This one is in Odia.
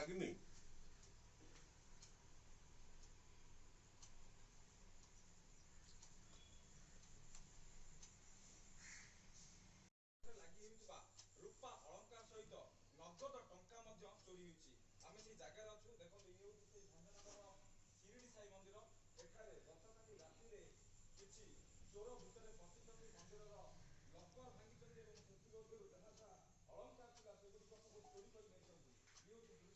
ଲାଗିନି। ଲାଗି ହେଉଥିବା ରୂପା ଅଳଙ୍କାର ସହିତ ନଗଦ ଟଙ୍କା ମଧ୍ୟ ଚୋରି ହେଉଛି। ଆମେ ସେଇ ଜାଗାରେ ଅଛୁ। ଦେଖନ୍ତୁ ଇଏ ହେଉଛି ସେଇ ଭଞ୍ଜନଗର ଶିରିଡ଼ି ସାଇ ମନ୍ଦିର। ଏଠାରେ ଗତକାଲି ରାତିରେ କିଛି ଚୋର ଭିତରେ ପଶିଛନ୍ତି, ମନ୍ଦିରର ଲକର ଭାଙ୍ଗିଛନ୍ତି ଏବଂ ସେଥିମଧ୍ୟରୁ ଯାହା ଯାହା ଅଳଙ୍କାର ଥିଲା ସେଗୁଡ଼ିକ ସବୁ ଚୋରି କରି ନେଇଛନ୍ତି। ଇଏ ହେଉଛି